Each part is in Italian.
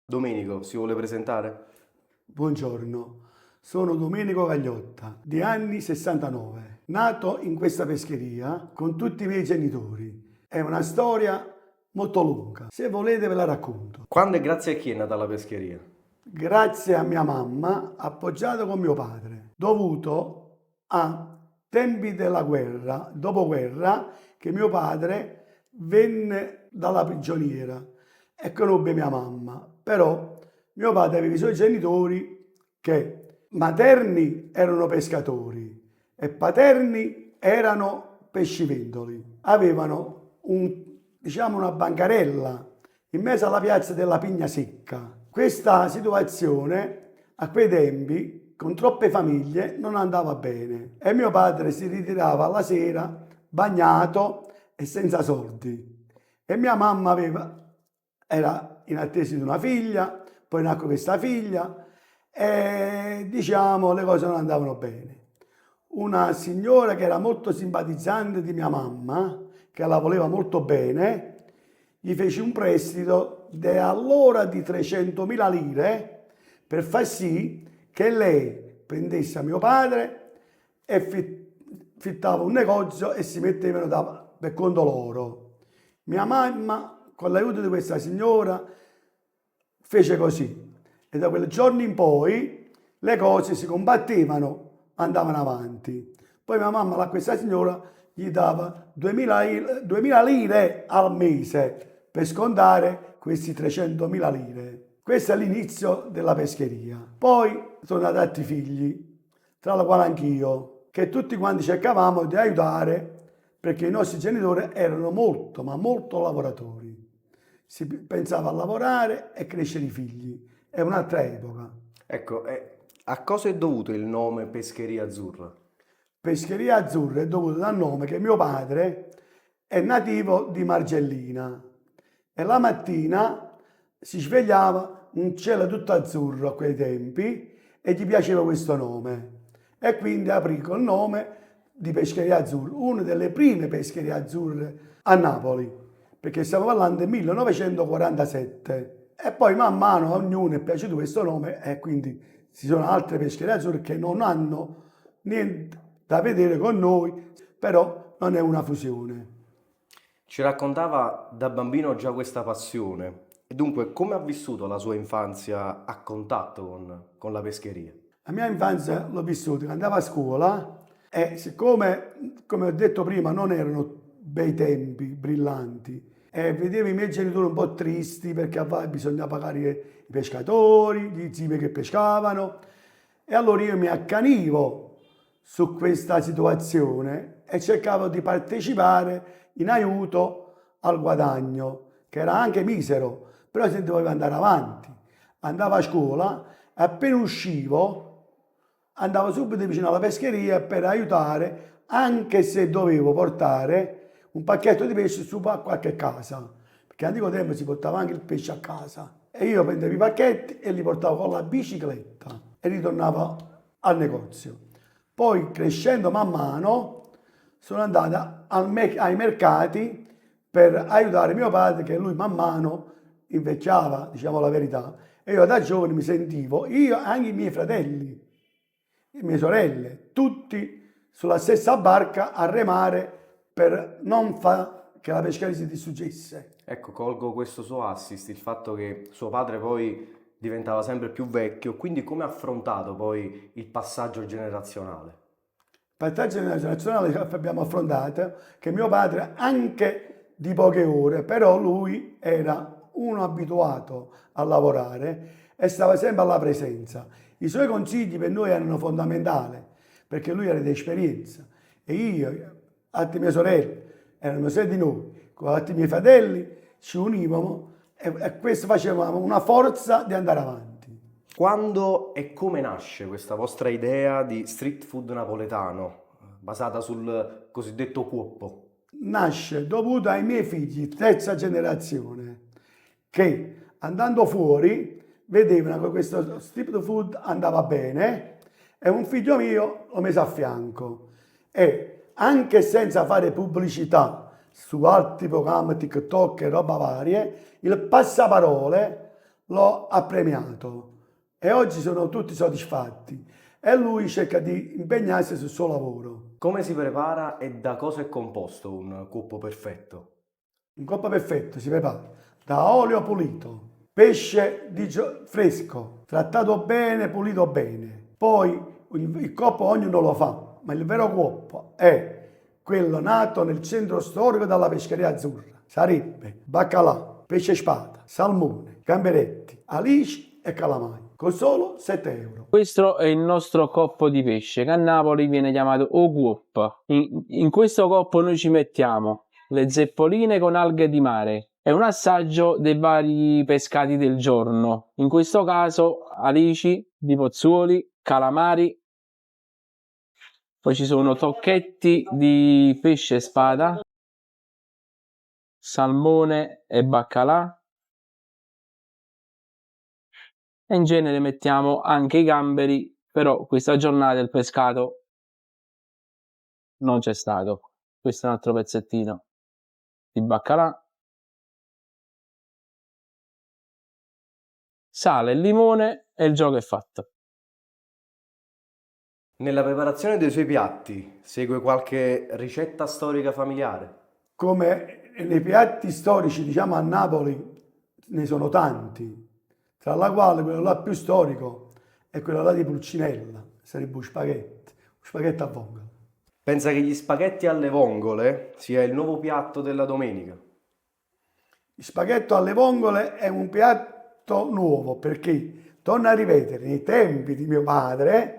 Domenico, si vuole presentare? Buongiorno, sono Domenico Gagliotta, di anni 69, nato in questa pescheria con tutti i miei genitori. È una storia molto lunga, se volete ve la racconto. Quando e grazie a chi è nata la pescheria? Grazie a mia mamma, appoggiato con mio padre, dovuto a tempi della guerra, dopoguerra, che mio padre venne dalla prigioniera e conobbe mia mamma. Però mio padre aveva i suoi genitori che materni erano pescatori e paterni erano pescivendoli. Avevano una bancarella in mezzo alla piazza della Pigna Secca. Questa situazione a quei tempi con troppe famiglie non andava bene e mio padre si ritirava alla sera bagnato e senza soldi e mia mamma era in attesa di una figlia, poi nacque questa figlia e diciamo le cose non andavano bene. Una signora che era molto simpatizzante di mia mamma, che la voleva molto bene, gli fece un prestito allora di 300.000 lire per far sì che lei prendesse a mio padre e fittava un negozio e si mettevano per conto loro. Mia mamma, con l'aiuto di questa signora, fece così e da quel giorno in poi le cose si combattevano, andavano avanti. Poi mia mamma, a questa signora, gli dava 2000 lire al mese per scontare questi 300.000 lire. Questo è l'inizio della pescheria. Poi sono nati altri figli, tra la quale anch'io, che tutti quanti cercavamo di aiutare perché i nostri genitori erano molto, ma molto lavoratori. Si pensava a lavorare e crescere i figli. È un'altra epoca. Ecco, a cosa è dovuto il nome Pescheria Azzurra? Pescheria Azzurra è dovuto dal nome che mio padre è nativo di Margellina e la mattina si svegliava un cielo tutto azzurro a quei tempi e gli piaceva questo nome e quindi aprì col nome di Pescheria Azzurra, una delle prime pescherie azzurre a Napoli, perché stiamo parlando del 1947 e poi man mano a ognuno è piaciuto questo nome e quindi ci sono altre pescherie azzurre che non hanno niente da vedere con noi, però non è una fusione. Ci raccontava da bambino già questa passione e dunque come ha vissuto la sua infanzia a contatto con la pescheria? La mia infanzia l'ho vissuta, quando andavo a scuola e siccome, come ho detto prima, non erano bei tempi, brillanti, e vedevo i miei genitori un po' tristi perché a volte bisognava pagare i pescatori, gli zii che pescavano, e allora io mi accanivo su questa situazione e cercavo di partecipare in aiuto al guadagno, che era anche misero, però se dovevo andare avanti. Andavo a scuola e appena uscivo andavo subito vicino alla pescheria per aiutare, anche se dovevo portare un pacchetto di pesce su a qualche casa, perché all'antico tempo si portava anche il pesce a casa. E io prendevo i pacchetti e li portavo con la bicicletta e ritornavo al negozio. Poi crescendo man mano sono andata ai mercati per aiutare mio padre che lui man mano invecchiava, diciamo la verità, e io da giovane mi sentivo, io e anche i miei fratelli, le mie sorelle, tutti sulla stessa barca a remare per non far che la pescheria si distruggesse. Ecco, colgo questo suo assist, il fatto che suo padre poi diventava sempre più vecchio, quindi come ha affrontato poi il passaggio generazionale? Il passaggio nazionale che abbiamo affrontato, che mio padre anche di poche ore, però lui era uno abituato a lavorare e stava sempre alla presenza. I suoi consigli per noi erano fondamentali, perché lui era di esperienza e io, altre mie sorelle, erano sei di noi, con altri miei fratelli ci univamo e questo faceva una forza di andare avanti. Quando e come nasce questa vostra idea di street food napoletano, basata sul cosiddetto cuoppo? Nasce dovuto ai miei figli, terza generazione, che andando fuori vedevano che questo street food andava bene e un figlio mio l'ho messo a fianco e anche senza fare pubblicità su altri programmi TikTok e roba varie, il passaparole l'ho appremiato e oggi sono tutti soddisfatti e lui cerca di impegnarsi sul suo lavoro. Come si prepara e da cosa è composto un cuppo perfetto? Un coppa perfetto si prepara da olio pulito, pesce fresco, trattato bene, pulito bene. Poi il coppo ognuno lo fa, ma il vero coppo è quello nato nel centro storico dalla pescheria azzurra. Sarebbe baccalà, pesce spada, salmone, gamberetti, alici e calamai, con solo 7 euro. Questo è il nostro coppo di pesce, che a Napoli viene chiamato oguop. In questo coppo noi ci mettiamo le zeppoline con alghe di mare e un assaggio dei vari pescati del giorno. In questo caso alici, di pozzuoli, calamari. Poi ci sono tocchetti di pesce spada, salmone e baccalà. E in genere mettiamo anche i gamberi, però questa giornata il pescato non c'è stato. Questo è un altro pezzettino di baccalà. Sale, limone e il gioco è fatto. Nella preparazione dei suoi piatti segue qualche ricetta storica familiare? Come nei piatti storici, diciamo a Napoli, ne sono tanti, tra la quale quello là più storico è quello là di Pulcinella, sarebbe un spaghetto a vongole. Pensa che gli spaghetti alle vongole sia il nuovo piatto della domenica? Il spaghetto alle vongole è un piatto nuovo perché, torno a ripetere, nei tempi di mio padre,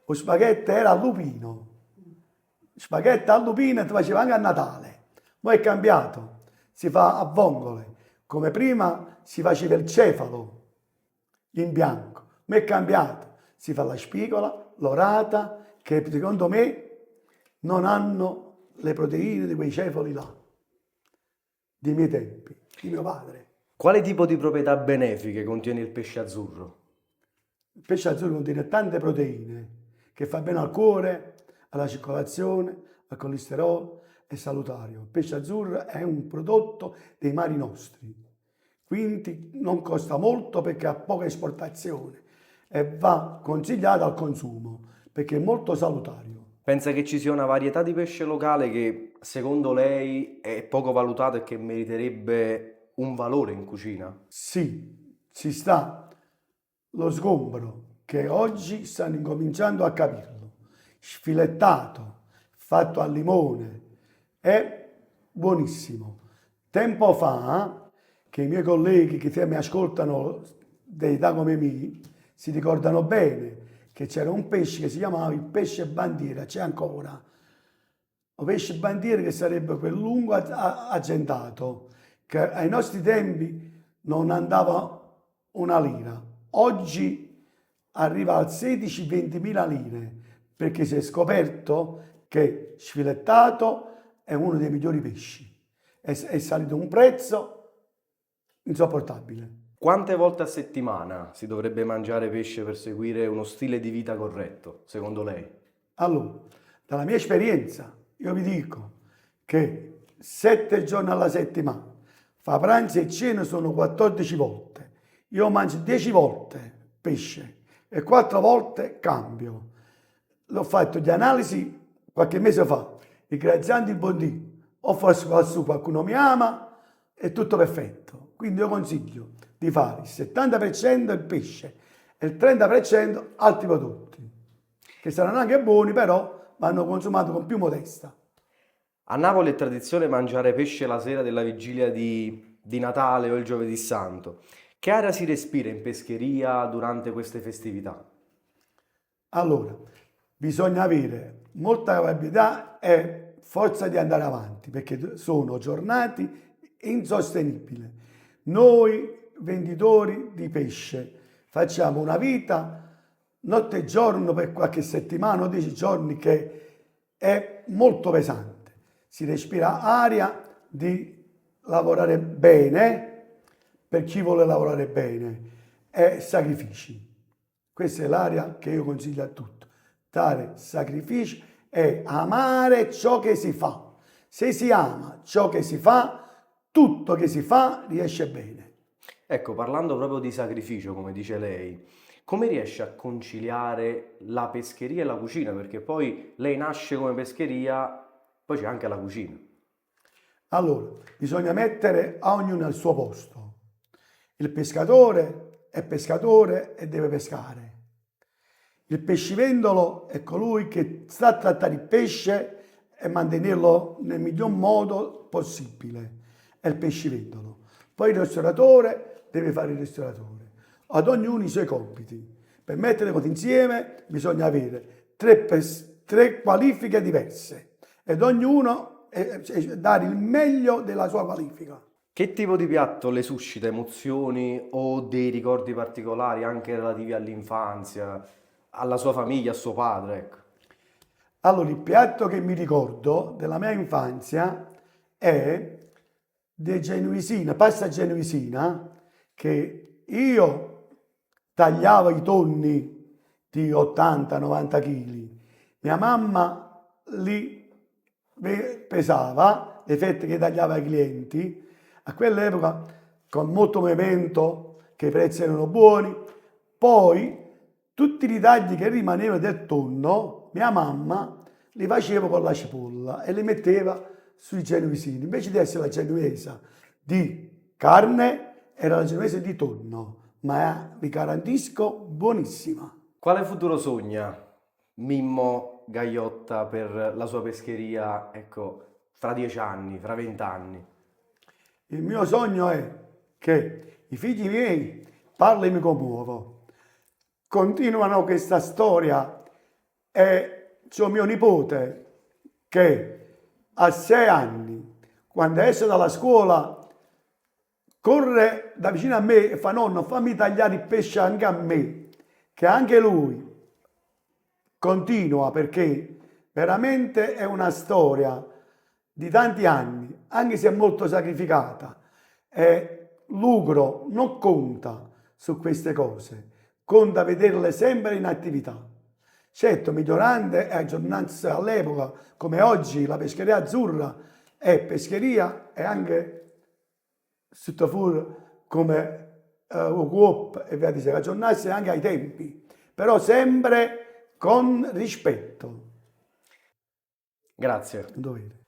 lo spaghetto era al lupino. Spaghetto al lupino si faceva anche a Natale. Ora è cambiato, si fa a vongole, come prima si faceva il cefalo in bianco, ma è cambiato, si fa la spigola, l'orata, che secondo me non hanno le proteine di quei cefali là, dei miei tempi, di mio padre. Quale tipo di proprietà benefiche contiene il pesce azzurro? Il pesce azzurro contiene tante proteine che fa bene al cuore, alla circolazione, al colesterolo, è salutario. Il pesce azzurro è un prodotto dei mari nostri, quindi non costa molto perché ha poca esportazione e va consigliato al consumo perché è molto salutario. Pensa che ci sia una varietà di pesce locale che secondo lei è poco valutata e che meriterebbe un valore in cucina? Sì, ci sta lo sgombro che oggi stanno incominciando a capirlo. Sfilettato, fatto al limone, è buonissimo. Tempo fa, che i miei colleghi che mi ascoltano di età come me, si ricordano bene che c'era un pesce che si chiamava il pesce bandiera, c'è ancora. Un pesce bandiera che sarebbe quel lungo argentato, che ai nostri tempi non andava una lira. Oggi arriva al 16-20 mila lire, perché si è scoperto che sfilettato è uno dei migliori pesci. È salito un prezzo insopportabile. Quante volte a settimana si dovrebbe mangiare pesce per seguire uno stile di vita corretto, secondo lei? Allora, dalla mia esperienza, io vi dico che 7 giorni alla settimana, fa pranzo e cena sono 14 volte. Io mangio 10 volte pesce e 4 volte cambio. L'ho fatto di analisi qualche mese fa, ringraziando il buon Dio. O forse qualcuno mi ama, è tutto perfetto. Quindi io consiglio di fare il 70% il pesce e il 30% altri prodotti, che saranno anche buoni, però vanno consumati con più modesta. A Napoli è tradizione mangiare pesce la sera della vigilia di Natale o il Giovedì Santo. Che aria si respira in pescheria durante queste festività? Allora, bisogna avere molta rapidità e forza di andare avanti, perché sono giornate insostenibili. Noi venditori di pesce facciamo una vita notte e giorno per qualche settimana o 10 giorni che è molto pesante. Si respira aria di lavorare bene per chi vuole lavorare bene e sacrifici. Questa è l'aria che io consiglio a tutti. Dare sacrifici e amare ciò che si fa. Se si ama ciò che si fa, tutto che si fa riesce bene. Ecco, parlando proprio di sacrificio, come dice lei, come riesce a conciliare la pescheria e la cucina? Perché poi lei nasce come pescheria, poi c'è anche la cucina. Allora, bisogna mettere a ognuno al suo posto. Il pescatore è pescatore e deve pescare. Il pescivendolo è colui che sta a trattare il pesce e mantenerlo nel miglior modo possibile. È il pescivendolo. Poi il ristoratore deve fare il ristoratore. Ad ognuno i suoi compiti. Per mettere le cose insieme bisogna avere tre qualifiche diverse ed ognuno dare il meglio della sua qualifica. Che tipo di piatto le suscita emozioni o dei ricordi particolari anche relativi all'infanzia, alla sua famiglia, a suo padre, ecco? Allora, il piatto che mi ricordo della mia infanzia è di genuisina, pasta genuisina, che io tagliavo i tonni di 80-90 kg. Mia mamma li pesava, le fette che tagliava ai clienti. A quell'epoca, con molto movimento, che i prezzi erano buoni, poi tutti i tagli che rimanevano del tonno, mia mamma li faceva con la cipolla e li metteva sui genuesini. Invece di essere la genuesa di carne, era la genuese di tonno, ma vi garantisco buonissima. Quale futuro sogna Mimmo Gagliotta per la sua pescheria, ecco, fra 10 anni, fra 20 anni? Il mio sogno è che i figli miei, parlo e mi commuovo, continuano questa storia e c'è mio nipote che a 6 anni, quando esce dalla scuola, corre da vicino a me e fa: nonno, fammi tagliare il pesce anche a me, che anche lui continua, perché veramente è una storia di tanti anni, anche se è molto sacrificata. E lucro non conta su queste cose, conta vederle sempre in attività. Certo, migliorando e aggiornandosi all'epoca, come oggi la pescheria azzurra è pescheria e anche sottofuori come Coop e via di sé, aggiornarsi anche ai tempi, però sempre con rispetto. Grazie. Dovere.